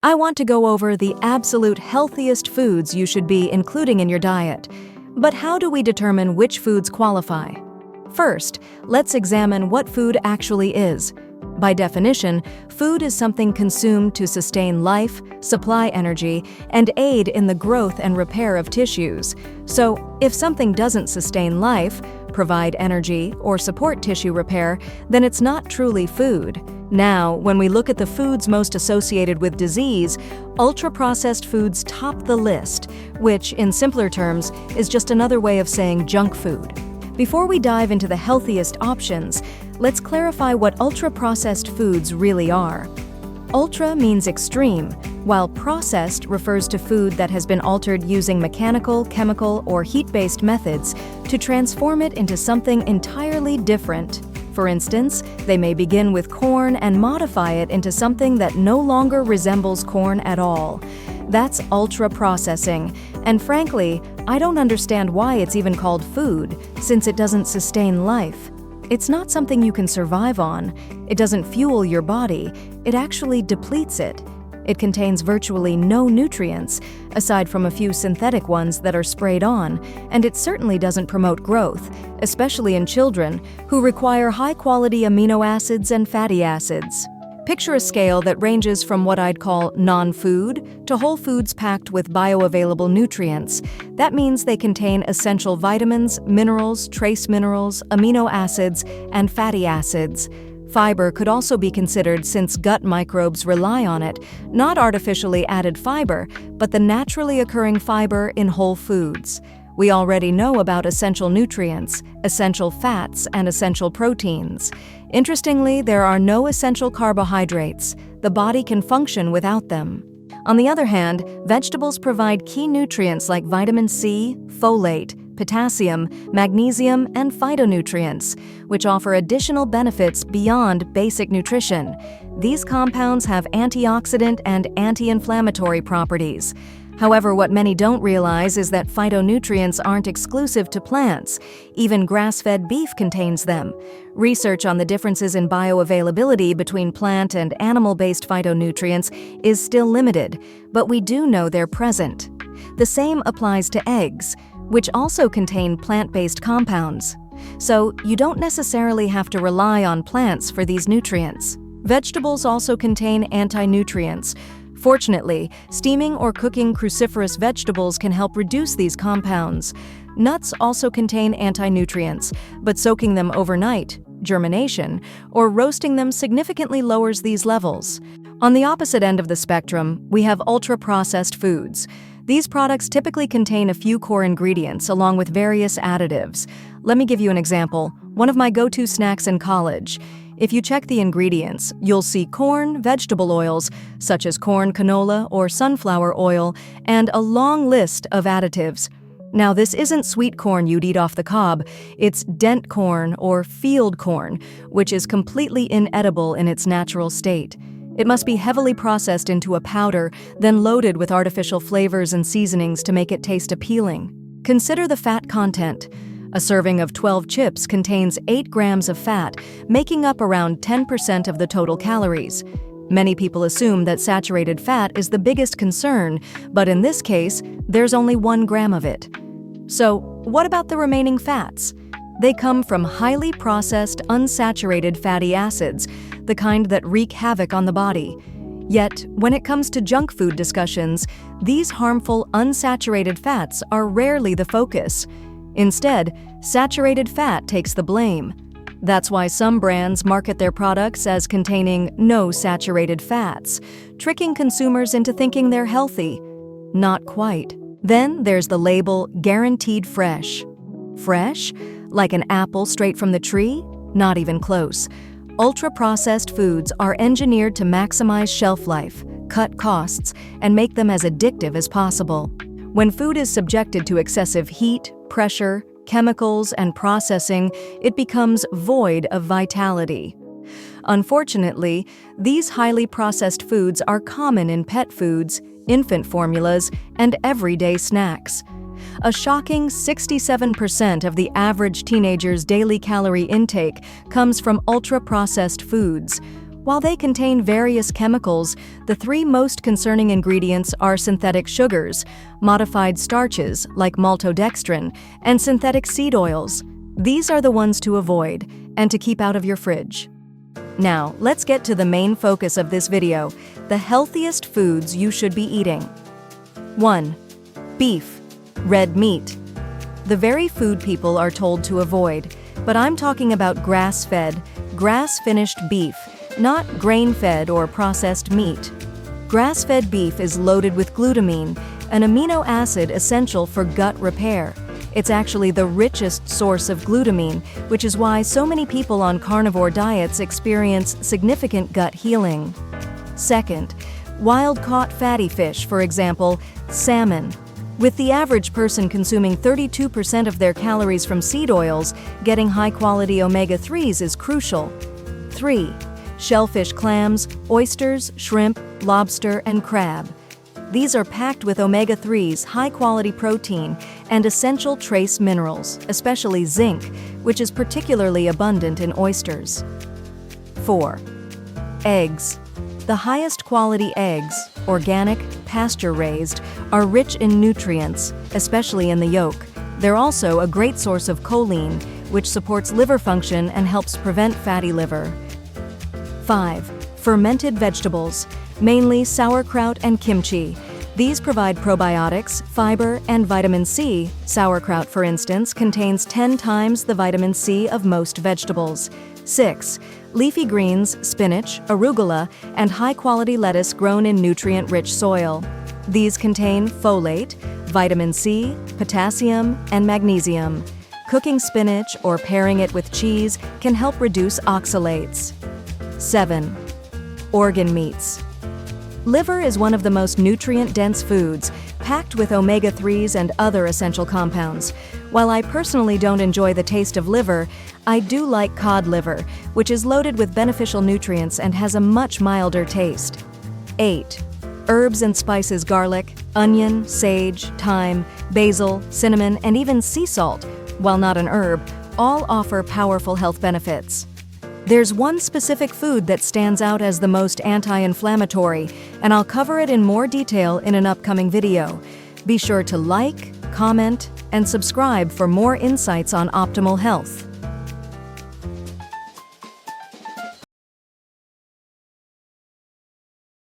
I want to go over the absolute healthiest foods you should be including in your diet. But how do we determine which foods qualify? First, let's examine what food actually is. By definition, food is something consumed to sustain life, supply energy, and aid in the growth and repair of tissues. So, if something doesn't sustain life, provide energy, or support tissue repair, then it's not truly food. Now, when we look at the foods most associated with disease, ultra-processed foods top the list, which, in simpler terms, is just another way of saying junk food. Before we dive into the healthiest options, let's clarify what ultra-processed foods really are. Ultra means extreme, while processed refers to food that has been altered using mechanical, chemical, or heat-based methods to transform it into something entirely different. For instance, they may begin with corn and modify it into something that no longer resembles corn at all. That's ultra-processing, and frankly, I don't understand why it's even called food, since it doesn't sustain life. It's not something you can survive on. It doesn't fuel your body. It actually depletes it. It contains virtually no nutrients, aside from a few synthetic ones that are sprayed on, and it certainly doesn't promote growth, especially in children, who require high-quality amino acids and fatty acids. Picture a scale that ranges from what I'd call non-food to whole foods packed with bioavailable nutrients. That means they contain essential vitamins, minerals, trace minerals, amino acids, and fatty acids. Fiber could also be considered since gut microbes rely on it, not artificially added fiber, but the naturally occurring fiber in whole foods. We already know about essential nutrients, essential fats, and essential proteins. Interestingly, there are no essential carbohydrates. The body can function without them. On the other hand, vegetables provide key nutrients like vitamin C, folate, potassium, magnesium, and phytonutrients, which offer additional benefits beyond basic nutrition. These compounds have antioxidant and anti-inflammatory properties. However, what many don't realize is that phytonutrients aren't exclusive to plants. Even grass-fed beef contains them. Research on the differences in bioavailability between plant and animal-based phytonutrients is still limited, but we do know they're present. The same applies to eggs, which also contain plant-based compounds. So, you don't necessarily have to rely on plants for these nutrients. Vegetables also contain anti-nutrients. Fortunately, steaming or cooking cruciferous vegetables can help reduce these compounds. Nuts also contain anti-nutrients, but soaking them overnight, germination, or roasting them significantly lowers these levels. On the opposite end of the spectrum, we have ultra-processed foods. These products typically contain a few core ingredients along with various additives. Let me give you an example. One of my go-to snacks in college. If you check the ingredients, you'll see corn, vegetable oils, such as corn canola or sunflower oil, and a long list of additives. Now, this isn't sweet corn you'd eat off the cob. It's dent corn or field corn, which is completely inedible in its natural state. It must be heavily processed into a powder, then loaded with artificial flavors and seasonings to make it taste appealing. Consider the fat content. A serving of 12 chips contains 8 grams of fat, making up around 10% of the total calories. Many people assume that saturated fat is the biggest concern, but in this case, there's only 1 gram of it. So, what about the remaining fats? They come from highly processed, unsaturated fatty acids, the kind that wreak havoc on the body. Yet, when it comes to junk food discussions, these harmful, unsaturated fats are rarely the focus. Instead, saturated fat takes the blame. That's why some brands market their products as containing no saturated fats, tricking consumers into thinking they're healthy. Not quite. Then there's the label guaranteed fresh. Fresh? Like an apple straight from the tree? Not even close. Ultra-processed foods are engineered to maximize shelf life, cut costs, and make them as addictive as possible. When food is subjected to excessive heat, pressure, chemicals, and processing, it becomes void of vitality. Unfortunately, these highly processed foods are common in pet foods, infant formulas, and everyday snacks. A shocking 67% of the average teenager's daily calorie intake comes from ultra-processed foods. While they contain various chemicals, the three most concerning ingredients are synthetic sugars, modified starches like maltodextrin, and synthetic seed oils. These are the ones to avoid and to keep out of your fridge. Now, let's get to the main focus of this video, the healthiest foods you should be eating. 1. Beef, red meat. The very food people are told to avoid, but I'm talking about grass-fed, grass-finished beef, not grain-fed or processed meat. Grass-fed beef is loaded with glutamine, an amino acid essential for gut repair. It's actually the richest source of glutamine, which is why so many people on carnivore diets experience significant gut healing. Second, wild-caught fatty fish, for example, salmon. With the average person consuming 32% of their calories from seed oils, getting high-quality omega-3s is crucial. 3. Shellfish, clams, oysters, shrimp, lobster, and crab. These are packed with omega-3s, high-quality protein, and essential trace minerals, especially zinc, which is particularly abundant in oysters. 4. Eggs. The highest quality eggs, organic, pasture-raised, are rich in nutrients, especially in the yolk. They're also a great source of choline, which supports liver function and helps prevent fatty liver. 5. Fermented vegetables, mainly sauerkraut and kimchi. These provide probiotics, fiber, and vitamin C. Sauerkraut, for instance, contains 10 times the vitamin C of most vegetables. 6. Leafy greens, spinach, arugula, and high-quality lettuce grown in nutrient-rich soil. These contain folate, vitamin C, potassium, and magnesium. Cooking spinach or pairing it with cheese can help reduce oxalates. 7. Organ meats. Liver is one of the most nutrient-dense foods, packed with omega-3s and other essential compounds. While I personally don't enjoy the taste of liver, I do like cod liver, which is loaded with beneficial nutrients and has a much milder taste. 8. Herbs and spices, garlic, onion, sage, thyme, basil, cinnamon, and even sea salt, while not an herb, all offer powerful health benefits. There's one specific food that stands out as the most anti-inflammatory, and I'll cover it in more detail in an upcoming video. Be sure to like, comment, and subscribe for more insights on optimal health.